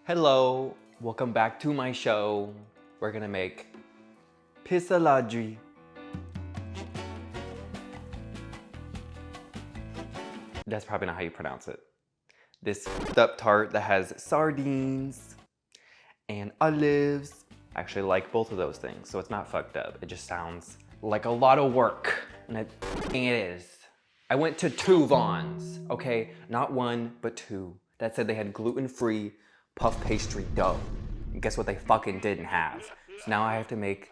Hello, welcome back to my show. We're gonna make pissaladière. That's probably not how you pronounce it. This up tart that has sardines and olives. I actually like both of those things, so it's not fucked up. It just sounds like a lot of work, and it is. I went to 2 Vons, okay? Not 1, but 2. That said they had gluten-free puff pastry dough. And guess what they fucking didn't have? So now I have to make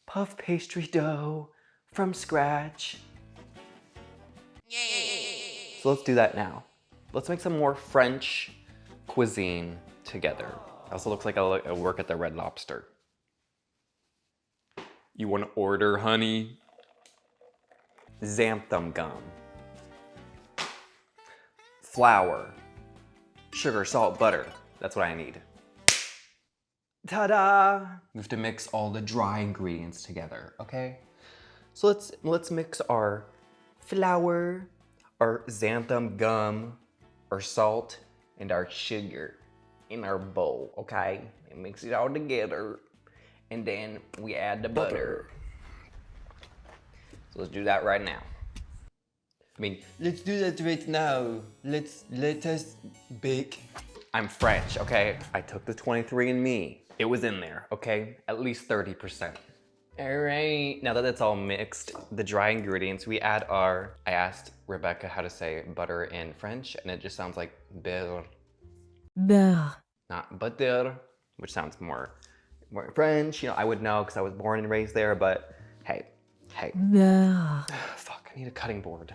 puff pastry dough from scratch. Yay! So let's do that now. Let's make some more French cuisine together. It also looks like I work at the Red Lobster. You want to order, honey? Xanthan gum. Flour. Sugar, salt, butter. That's what I need. Ta-da! We have to mix all the dry ingredients together, okay? So let's mix our flour, our xanthan gum, our salt, and our sugar in our bowl, okay? And mix it all together. And then we add the butter. So let's do that right now. I mean, let's do that right now. Let us bake. I'm French, okay? I took the 23andMe. It was in there, okay? At least 30%. All right, now that it's all mixed, the dry ingredients, we add our, I asked Rebecca how to say butter in French, and it just sounds like beurre. Beurre. Not butter, which sounds more French. You know, I would know because I was born and raised there, but hey. Beurre. Fuck, I need a cutting board.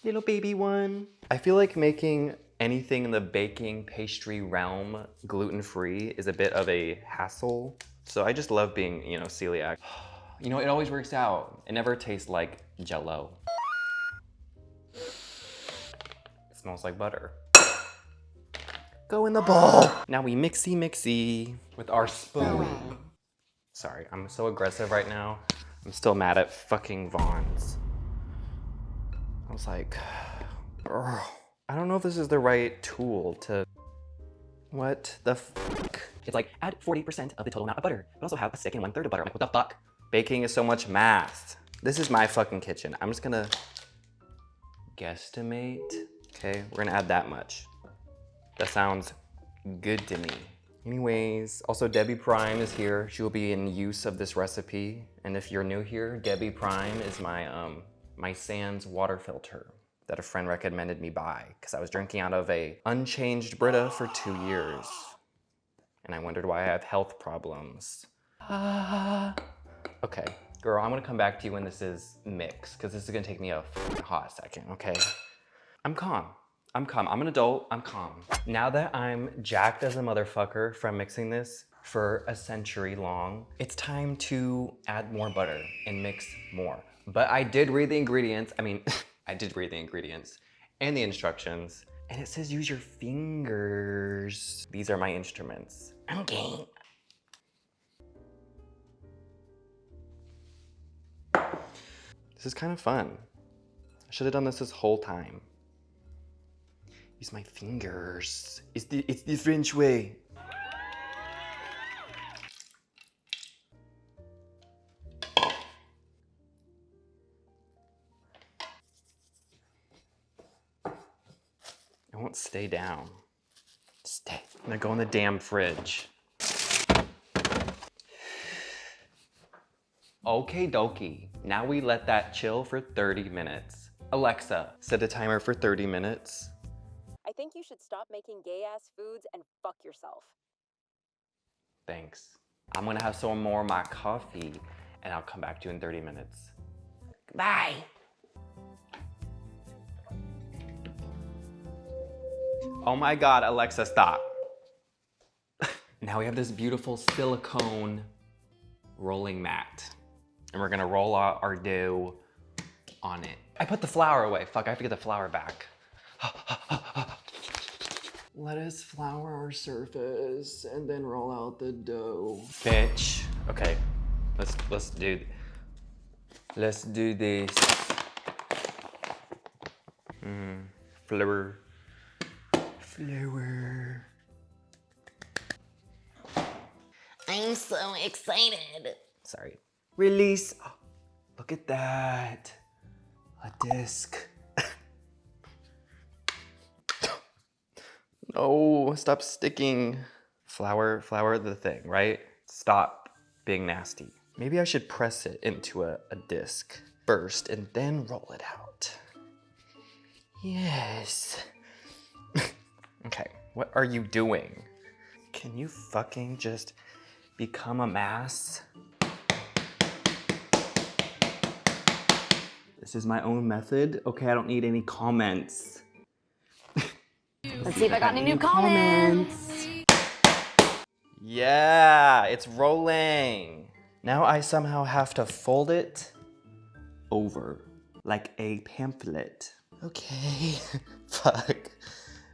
Little baby one. I feel like making anything in the baking pastry realm gluten-free is a bit of a hassle. So I just love being, you know, celiac. You know, it always works out. It never tastes like Jell-O. It smells like butter. Go in the bowl. Now we mixy with our spoon. Sorry, I'm so aggressive right now. I'm still mad at fucking Vons. I was like, I don't know if this is the right tool to, what the fuck? It's like, add 40% of the total amount of butter, but also have a stick and 1/3 of butter. I'm like, what the fuck? Baking is so much math. This is my fucking kitchen. I'm just gonna guesstimate. Okay, we're gonna add that much. That sounds good to me. Anyways, also Debbie Prime is here. She will be in use of this recipe. And if you're new here, Debbie Prime is my Sans water filter that a friend recommended me buy because I was drinking out of a unchanged Brita for 2 years. And I wondered why I have health problems. Okay, girl, I'm gonna come back to you when this is mixed because this is gonna take me a hot second, okay? I'm calm. I'm an adult, I'm calm. Now that I'm jacked as a motherfucker from mixing this for a century long, it's time to add more butter and mix more. But I did read the ingredients. I mean, I did read the ingredients and the instructions, and it says use your fingers. These are my instruments. Okay. This is kind of fun. I should have done this whole time. Use my fingers. It's the French way. It won't stay down. Stay. I'm gonna go in the damn fridge. Okay dokie. Now we let that chill for 30 minutes. Alexa, set a timer for 30 minutes. I think you should stop making gay-ass foods and fuck yourself. Thanks. I'm gonna have some more of my coffee and I'll come back to you in 30 minutes. Bye. Oh my God, Alexa, stop. Now we have this beautiful silicone rolling mat. And we're gonna roll out our dough on it. I put the flour away. Fuck, I have to get the flour back. Let us flour our surface and then roll out the dough. Bitch. Okay, let's do this. Flour. I'm so excited. Sorry. Release. Oh, look at that. A disc. No, stop sticking. Flour the thing, right? Stop being nasty. Maybe I should press it into a disc first and then roll it out. Yes. Okay, what are you doing? Can you fucking just become a mass? This is my own method. Okay, I don't need any comments. Let's see if I got any new comments. Yeah, it's rolling. Now I somehow have to fold it over like a pamphlet. Okay, fuck.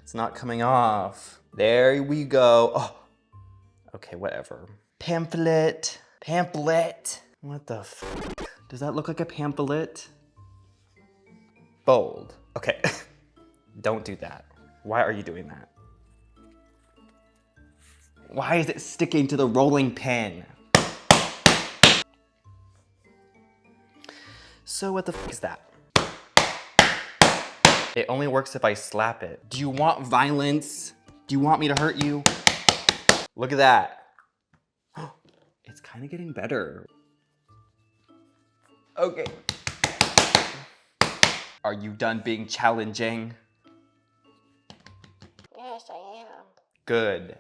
It's not coming off. There we go. Oh, okay, whatever. Pamphlet. What the fuck? Does that look like a pamphlet? Fold. Okay, don't do that. Why are you doing that? Why is it sticking to the rolling pin? So what the fuck is that? It only works if I slap it. Do you want violence? Do you want me to hurt you? Look at that. It's kind of getting better. Okay. Are you done being challenging? Yes, I am. Good.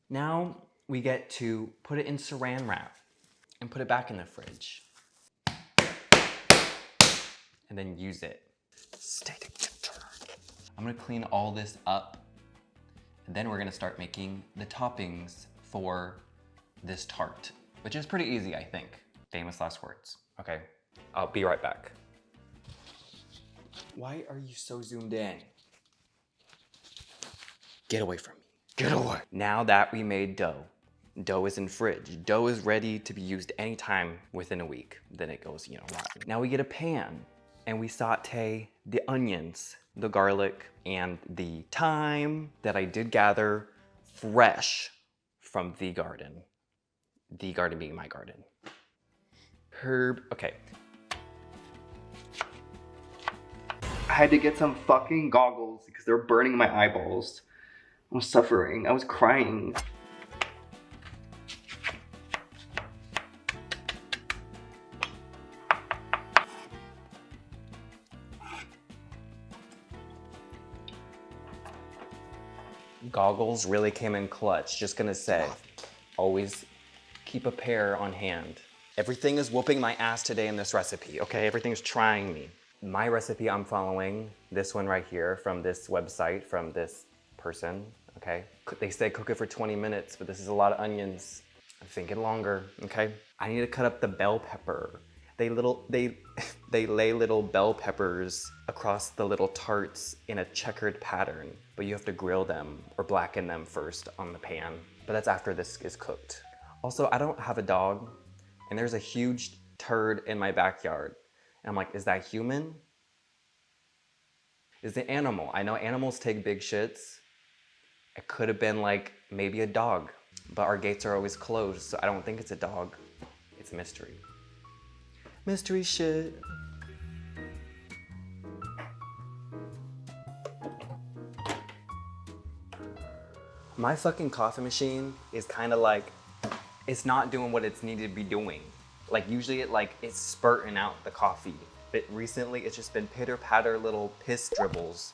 Now we get to put it in saran wrap and put it back in the fridge. And then use it. Stay together. I'm gonna clean all this up and then we're gonna start making the toppings for this tart, which is pretty easy, I think. Famous last words. Okay, I'll be right back. Why are you so zoomed in? Get away from me. Get away. Now that we made dough, dough is in fridge. Dough is ready to be used anytime within a week. Then it goes, rotten. Now we get a pan and we saute the onions, the garlic, and the thyme that I did gather fresh from the garden. The garden being my garden. Herb, okay. I had to get some fucking goggles because they were burning my eyeballs. I was suffering, I was crying. Goggles really came in clutch, just gonna say. Always keep a pair on hand. Everything is whooping my ass today in this recipe, okay? Everything's trying me. My recipe I'm following, this one right here from this website, from this person, okay? They say cook it for 20 minutes, but this is a lot of onions. I'm thinking longer, okay? I need to cut up the bell pepper. They lay little bell peppers across the little tarts in a checkered pattern, but you have to grill them or blacken them first on the pan. But that's after this is cooked. Also, I don't have a dog, and there's a huge turd in my backyard. And I'm like, is that human? Is it animal? I know animals take big shits. It could have been like maybe a dog, but our gates are always closed, so I don't think it's a dog. It's a mystery. Mystery shit. My fucking coffee machine is kind of like, it's not doing what it's needed to be doing. Like usually it's spurting out the coffee. But recently it's just been pitter patter little piss dribbles.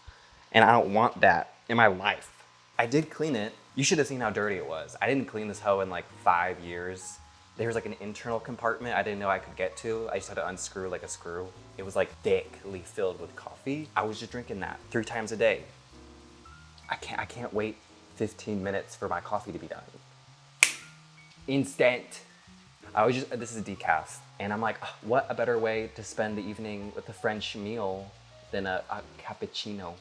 And I don't want that in my life. I did clean it. You should have seen how dirty it was. I didn't clean this hoe in like 5 years. There was like an internal compartment I didn't know I could get to. I just had to unscrew like a screw. It was like thickly filled with coffee. I was just drinking that 3 times a day. I can't wait 15 minutes for my coffee to be done. Instant. This is a decaf. And I'm like, what a better way to spend the evening with a French meal than a cappuccino.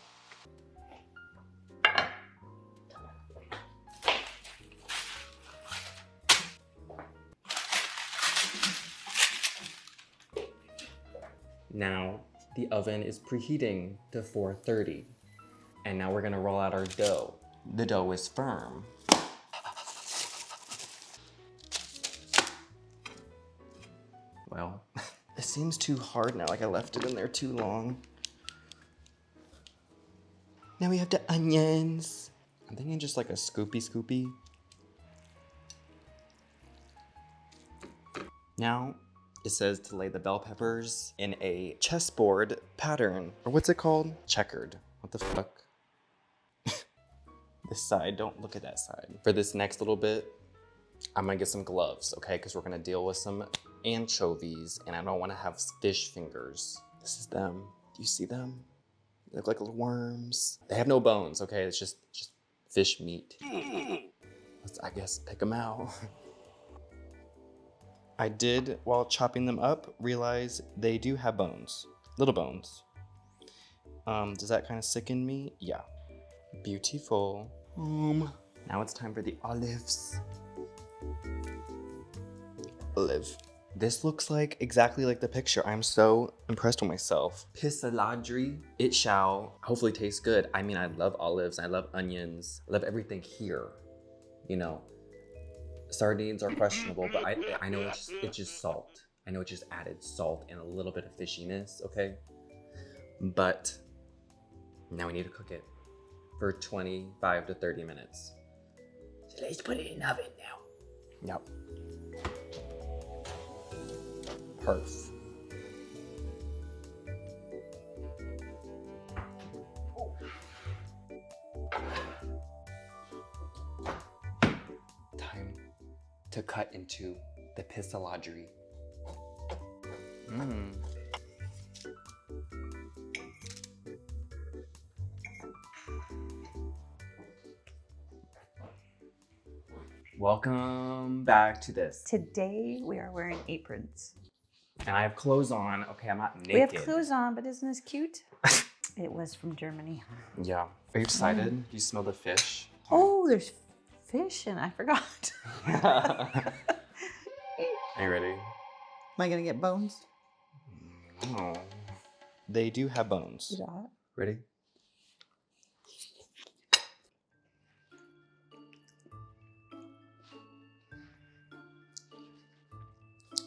Now the oven is preheating to 430. And now we're gonna roll out our dough. The dough is firm. Well, it seems too hard now, like I left it in there too long. Now we have the onions. I'm thinking just like a scoopy. Now, it says to lay the bell peppers in a chessboard pattern. Or what's it called? Checkered. What the fuck? This side, don't look at that side. For this next little bit, I'm gonna get some gloves, okay? Because we're gonna deal with some anchovies and I don't wanna have fish fingers. This is them. Do you see them? They look like little worms. They have no bones, okay? It's just fish meat. Let's, I guess, pick them out. I did, while chopping them up, realize they do have bones. Little bones. Does that kind of sicken me? Yeah. Beautiful. Now it's time for the olives. Olive. This looks like exactly like the picture. I'm so impressed with myself. Pissaladière. It shall hopefully taste good. I mean, I love olives. I love onions. I love everything here. You know, sardines are questionable, but I know it's just salt. I know it just added salt and a little bit of fishiness, okay? But now we need to cook it for 25 to 30 minutes. So let's put it in the oven now. Yep. Perf. Time to cut into the pissaladière. Welcome back to this. Today we are wearing aprons. And I have clothes on. Okay, I'm not naked. We have clothes on, but isn't this cute? It was from Germany. Yeah. Are you excited? Do you smell the fish? Oh, there's fish and I forgot. Are you ready? Am I gonna get bones? No. They do have bones. Yeah. Ready?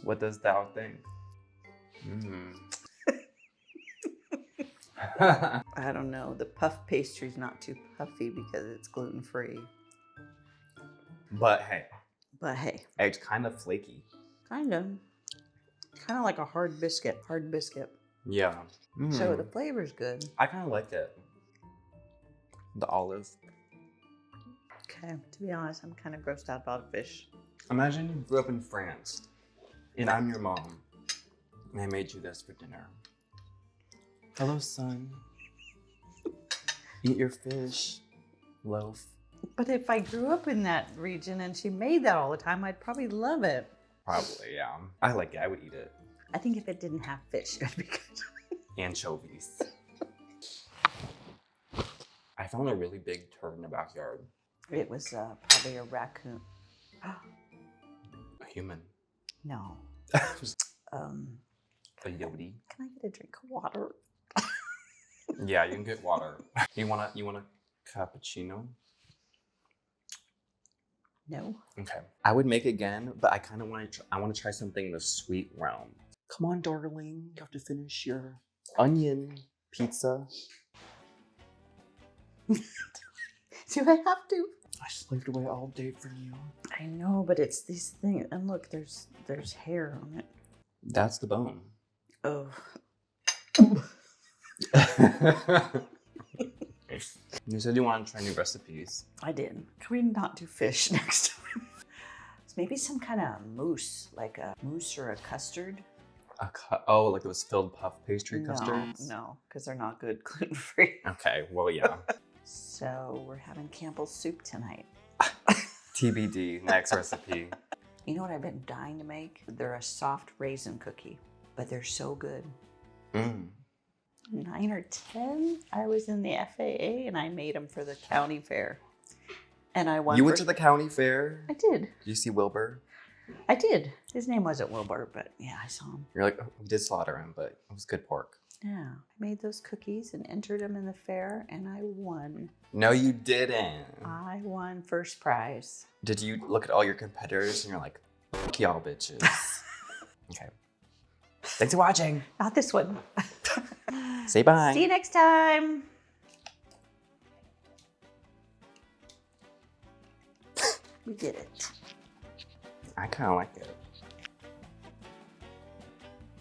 What does thou think? I don't know. The puff pastry's not too puffy because it's gluten free. But hey, But hey, it's kind of flaky. kind of like a hard biscuit. Yeah. So the flavor's good. I kind of like it. The olive. Okay, to be honest, I'm kind of grossed out about fish. Imagine you grew up in France, and I'm your mom, and I made you this for dinner. Hello, son. Eat your fish, loaf. But if I grew up in that region and she made that all the time, I'd probably love it. Probably, yeah. I like it. I would eat it. I think if it didn't have fish, it'd be good. Anchovies. I found a really big turd in the backyard. It was probably a raccoon. A human. No. A yodi. Can I get a drink of water? Yeah, you can get water. You want a cappuccino? No. Okay. I would make again, but I kind of want to try something in the sweet realm. Come on, darling. You have to finish your onion pizza. Do I have to? I slaved away all day for you. I know, but it's these things. And look, there's hair on it. That's the bone. Oh. You said you wanted to try new recipes. I did. Can we not do fish next time? It's maybe some kind of mousse, like a mousse or a custard. Oh, like those filled puff pastry custards? No, because they're not good gluten free. Okay, well, yeah. So we're having Campbell's soup tonight. TBD, next recipe. You know what I've been dying to make? They're a soft raisin cookie, but they're so good. 9 or 10, I was in the FAA and I made them for the county fair. And I won. You went to the county fair? I did. Did you see Wilbur? I did. His name wasn't Wilbur, but yeah, I saw him. You're like, oh, we did slaughter him, but it was good pork. Yeah. I made those cookies and entered them in the fair and I won. No, you didn't. I won first prize. Did you look at all your competitors and you're like, fuck y'all bitches? Okay. Thanks for watching. Not this one. Say bye. See you next time. We did it. I kind of like it.